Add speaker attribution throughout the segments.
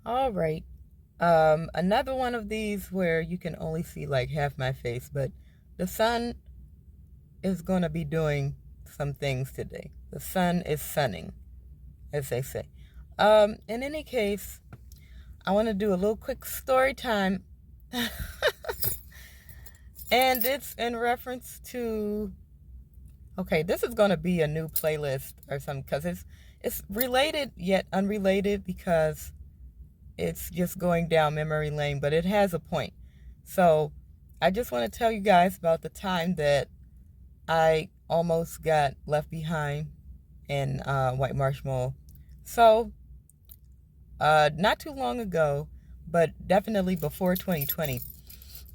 Speaker 1: All right. Another one of these where you can only see like half my face, but the sun is going to be doing some things today. The sun is sunning, as they say. In any case, I want to do a little quick story time, and it's in reference to. Okay, this is going to be a new playlist or something because it's related yet unrelated because it's just going down memory lane, but it has a point. So I just want to tell you guys about the time that I almost got left behind in White Marshmallow. So not too long ago, but definitely before 2020,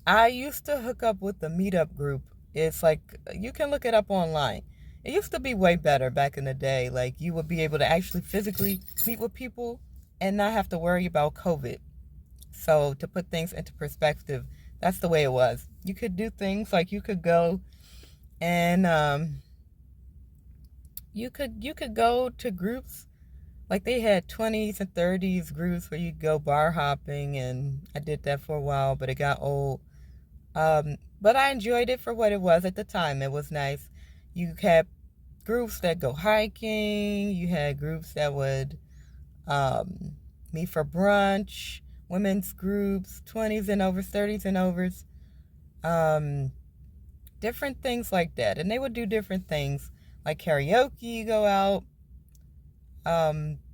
Speaker 1: I used to hook up with the meetup group. It's like you can look it up online. It used to be way better back in the day. Like you would be able to actually physically meet with people and not have to worry about COVID. So to put things into perspective, that's the way it was. You could do things like you could go and you could go to groups like they had 20s and 30s groups where you go bar hopping, and I did that for a while, but it got old. But I enjoyed it for what it was at the time. It was nice. You had groups that go hiking. You had groups that would um, meet for brunch. Women's groups, 20s and overs, 30s and overs. Um, Different things like that. And they would do different things like karaoke, you go out,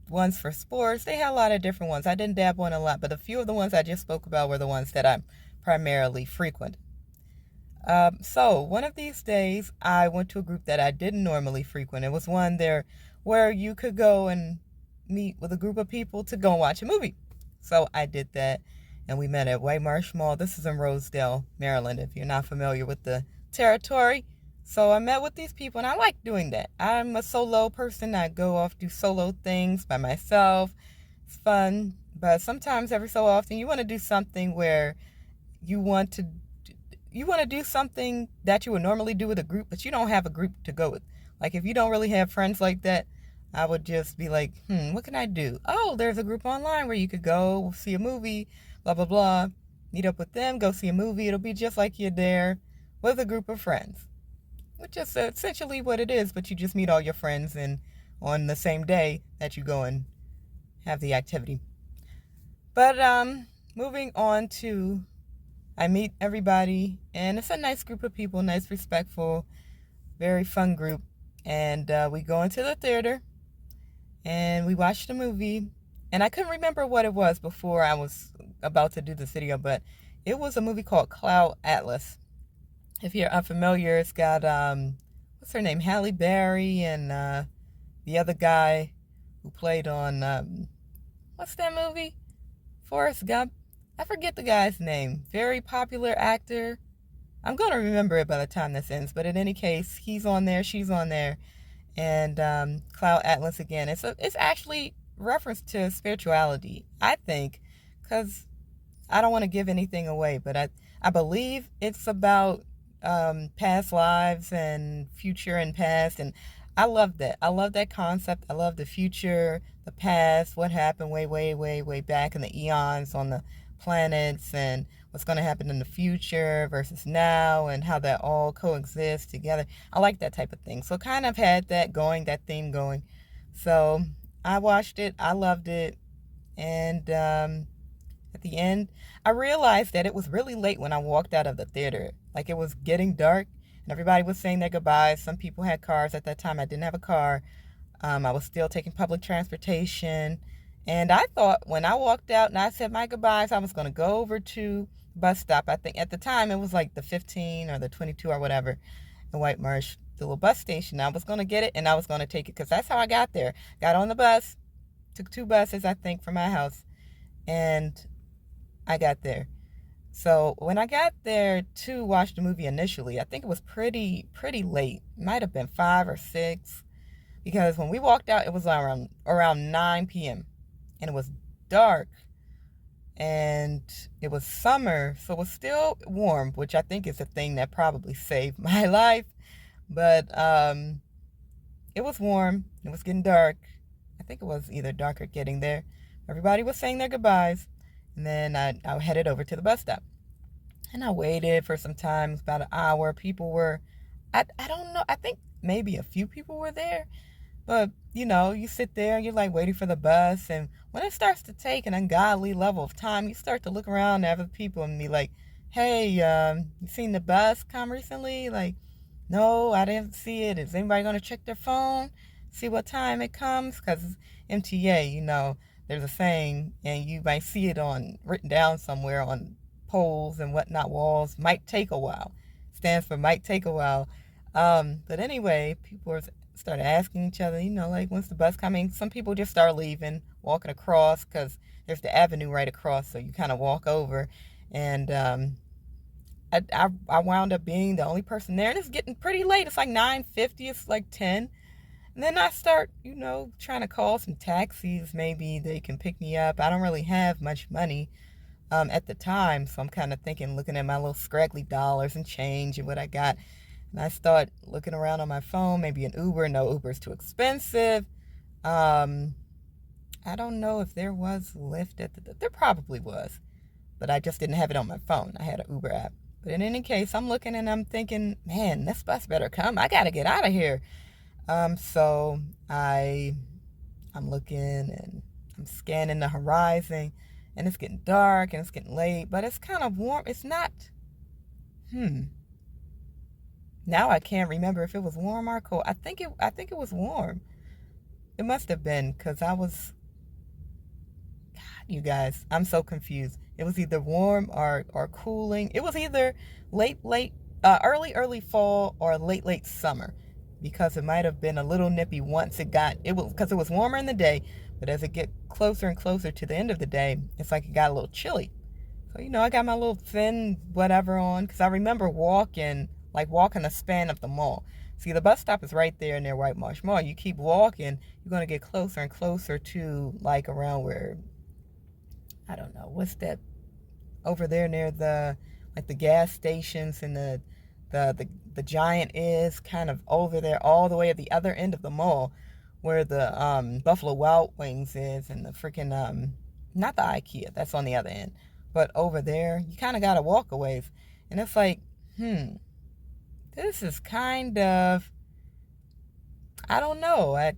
Speaker 1: ones for sports. They had a lot of different ones. I didn't dabble in a lot, but a few of the ones I just spoke about were the ones that I primarily frequent. So one of these days, I went to a group that I didn't normally frequent. It was one there where you could go and meet with a group of people to go and watch a movie. So I did that, and we met at White Marsh Mall. This is in Rosedale, Maryland, if you're not familiar with the territory. So I met with these people, and I like doing that. I'm a solo person. I go off, do solo things by myself. It's fun, but sometimes every so often you want to do something where you want to you want to do something that you would normally do with a group, but you don't have a group to go with. Like if you don't really have friends like that, I would just be like, what can I do? Oh, there's a group online where you could go see a movie, blah, blah, blah. Meet up with them, go see a movie. It'll be just like you're there with a group of friends, which is essentially what it is, but you just meet all your friends and on the same day that you go and have the activity. But moving on to I meet everybody, and it's a nice group of people, nice, respectful, very fun group. And we go into the theater and we watch the movie. And I couldn't remember what it was before I was about to do this video, but it was a movie called Cloud Atlas. If you're unfamiliar, it's got what's her name, Halle Berry, and the other guy who played on what's that movie? Forrest Gump. I forget the guy's name. Very popular actor. I'm going to remember it by the time this ends. But in any case, he's on there, she's on there. And Cloud Atlas again. It's actually reference to spirituality, I think, because I don't want to give anything away. But I believe it's about past lives and future and past. And I love that. I love that concept. I love the future, the past, what happened way, way, way, way back in the eons on the planets, and what's going to happen in the future versus now, and how that all coexists together. I like that type of thing. So kind of had that going, that theme going. So I watched it. I loved it. And at the end, I realized that it was really late when I walked out of the theater. Like it was getting dark and everybody was saying their goodbyes. Some people had cars at that time. I didn't have a car. I was still taking public transportation. And I thought when I walked out and I said my goodbyes, I was going to go over to bus stop. I think at the time it was like the 15 or the 22 or whatever in White Marsh, the little bus station. I was going to get it and I was going to take it because that's how I got there. Got on the bus, took two buses, I think, from my house, and I got there. So when I got there to watch the movie initially, I think it was pretty late. Might have been 5 or 6, because when we walked out, it was around 9 p.m. and it was dark, and it was summer, so it was still warm, which I think is a thing that probably saved my life. But it was warm. It was getting dark. I think it was either dark or getting there. Everybody was saying their goodbyes. And then I headed over to the bus stop. And I waited for some time, about an hour. People were, I don't know, I think maybe a few people were there. But, you sit there and you're like waiting for the bus. And when it starts to take an ungodly level of time, you start to look around at other people and be like, hey, you seen the bus come recently? Like, no, I didn't see it. Is anybody going to check their phone? See what time it comes? Because MTA, there's a saying, and you might see it on written down somewhere on poles and whatnot, walls. Might take a while. Stands for might take a while. But anyway, people started asking each other, like, when's the bus coming? Some people just start leaving, walking across, because there's the avenue right across, so you kind of walk over. And I wound up being the only person there, and it's getting pretty late. It's like 9:50. It's like 10. And then I start, trying to call some taxis. Maybe they can pick me up. I don't really have much money at the time, so I'm kind of thinking, looking at my little scraggly dollars and change and what I got. And I start looking around on my phone, maybe an Uber. No, Uber's too expensive. I don't know if there was Lyft there probably was, but I just didn't have it on my phone. I had an Uber app. But in any case, I'm looking and I'm thinking, man, this bus better come. I got to get out of here. So I'm looking and I'm scanning the horizon, and it's getting dark and it's getting late, but it's kind of warm. It's not, now I can't remember if it was warm or cold. I think it was warm. It must have been, because you guys, I'm so confused. It was either warm or cooling. It was either early fall or late summer, because it might have been a little nippy once because it was warmer in the day, but as it get closer and closer to the end of the day, it's like it got a little chilly. So, I got my little thin whatever on, because I remember walking the span of the mall. See, the bus stop is right there near White Marsh Mall. You keep walking, you're going to get closer and closer to, like, around where, I don't know, what's that, over there near the gas stations, and the Giant is kind of over there, all the way at the other end of the mall, where the Buffalo Wild Wings is, and the freaking not the IKEA, that's on the other end, but over there you kind of got to walk a ways, and it's like, this is kind of, I don't know,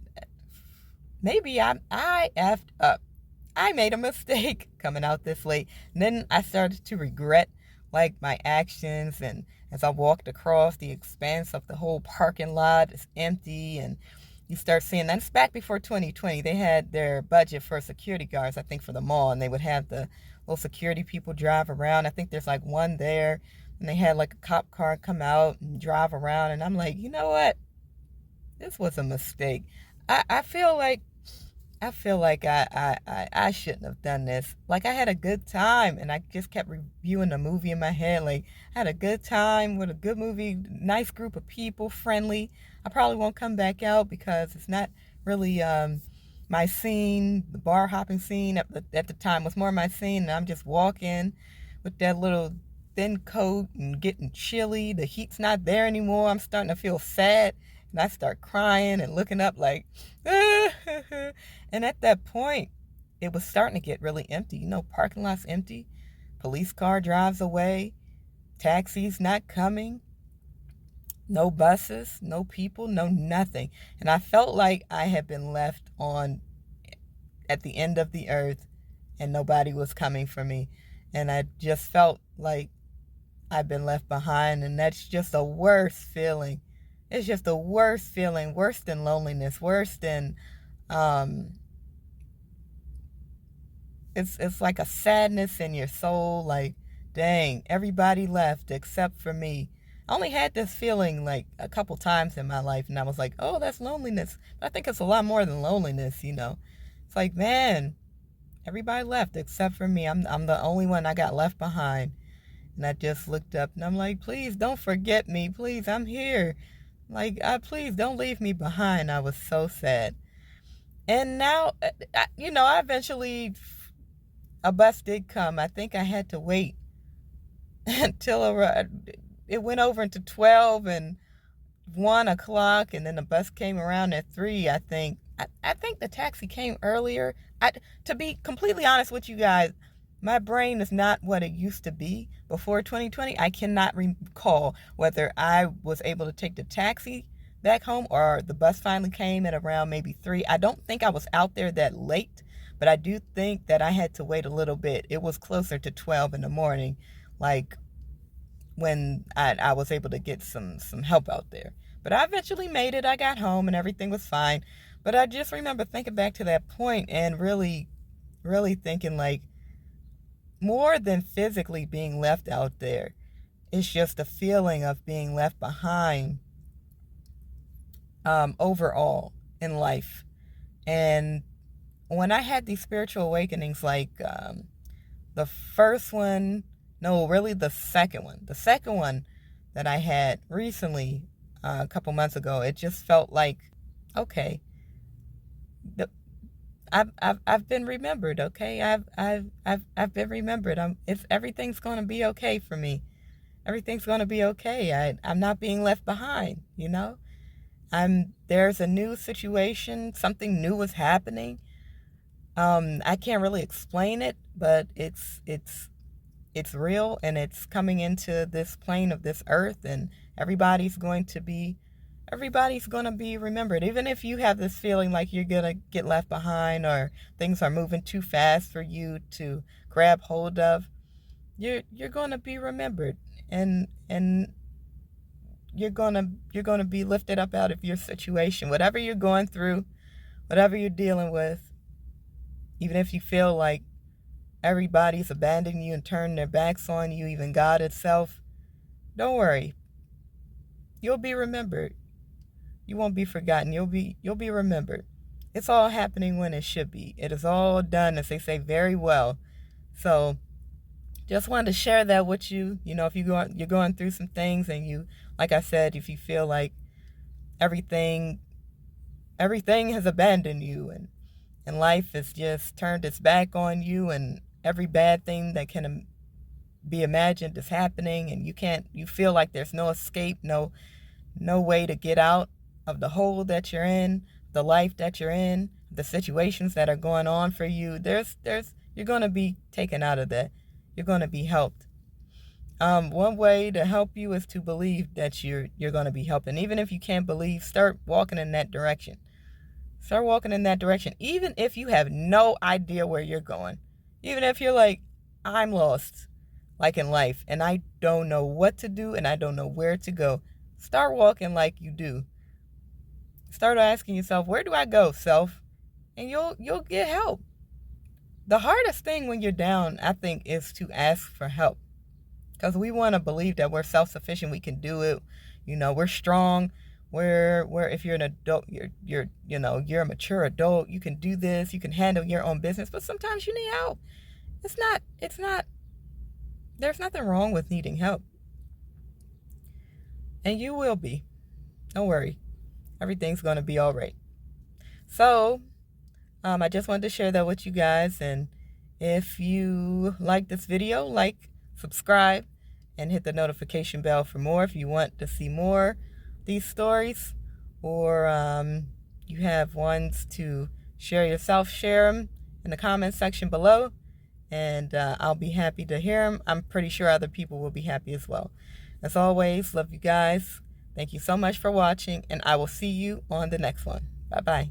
Speaker 1: maybe I effed up. I made a mistake coming out this late. And then I started to regret, like, my actions. And as I walked across the expanse of the whole parking lot, it's empty. And you start seeing, that's back before 2020. They had their budget for security guards, I think, for the mall. And they would have the little security people drive around. I think there's like one there. And they had like a cop car come out and drive around. And I'm like, you know what? This was a mistake. I feel like I shouldn't have done this. Like, I had a good time, and I just kept reviewing the movie in my head. Like, I had a good time with a good movie, nice group of people, friendly. I probably won't come back out because it's not really my scene. The bar hopping scene at the time was more my scene, and I'm just walking with that little thin coat and getting chilly. The heat's not there anymore. I'm starting to feel sad. And I start crying and looking up like, and at that point, it was starting to get really empty. Parking lot's empty. Police car drives away. Taxis not coming. No buses, no people, no nothing. And I felt like I had been left at the end of the earth, and nobody was coming for me. And I just felt like I've been left behind, and that's just the worst feeling. It's just the worst feeling, worse than loneliness, worse than, it's like a sadness in your soul, like, dang, everybody left except for me. I only had this feeling like a couple times in my life, and I was like, oh, that's loneliness. But I think it's a lot more than loneliness, It's like, man, everybody left except for me. I'm the only one I got left behind. And I just looked up, and I'm like, please don't forget me. Please, I'm here. Like, please don't leave me behind. I was so sad. And now, I eventually, a bus did come. I think I had to wait until it went over into 12 and 1 o'clock. And then the bus came around at 3, I think. I think the taxi came earlier. To be completely honest with you guys, my brain is not what it used to be before 2020. I cannot recall whether I was able to take the taxi back home or the bus finally came at around maybe 3. I don't think I was out there that late, but I do think that I had to wait a little bit. It was closer to 12 in the morning, like when I was able to get some help out there. But I eventually made it. I got home and everything was fine. But I just remember thinking back to that point and really, really thinking like more than physically being left out there, it's just a feeling of being left behind overall in life. And when I had these spiritual awakenings, like the first one, no, really the second one that I had recently, a couple months ago, it just felt like, okay, I've been remembered. Okay, I've been remembered. It's everything's gonna be okay for me. Everything's gonna be okay. I'm not being left behind. You know, there's a new situation. Something new is happening. I can't really explain it, but it's real and it's coming into this plane of this earth, and everybody's going to be remembered. Even if you have this feeling like you're going to get left behind or things are moving too fast for you to grab hold of, you're going to be remembered, and you're going to be lifted up out of your situation, whatever you're going through, whatever you're dealing with. Even if you feel like everybody's abandoning you and turning their backs on you, even God itself, don't worry. You'll be remembered. You won't be forgotten. You'll be remembered. It's all happening when it should be. It is all done, as they say, very well. So just wanted to share that with you. You know, if you're going through some things, and you, like I said, if you feel like everything has abandoned you, and life has just turned its back on you, and every bad thing that can be imagined is happening, and you feel like there's no escape, no way to get out of the hole that you're in, the life that you're in, the situations that are going on for you. You're going to be taken out of that. You're going to be helped. One way to help you is to believe that you're going to be helped. And even if you can't believe, start walking in that direction. Start walking in that direction. Even if you have no idea where you're going. Even if you're like, I'm lost, like in life, and I don't know what to do and I don't know where to go. Start walking like you do. Start asking yourself, where do I go, self? And you'll get help. The hardest thing when you're down, I think, is to ask for help. Because we want to believe that we're self-sufficient, we can do it. You know, we're strong. Where if you're an adult, you're a mature adult, you can do this, you can handle your own business, but sometimes you need help. It's not there's nothing wrong with needing help. And you will be. Don't worry. Everything's going to be all right. So, I just wanted to share that with you guys, and if you like this video, subscribe, and hit the notification bell for more if you want to see more these stories, or you have ones to share yourself, share them in the comment section below, and I'll be happy to hear them. I'm pretty sure other people will be happy as well. As always, love you guys. Thank you so much for watching, and I will see you on the next one. Bye-bye.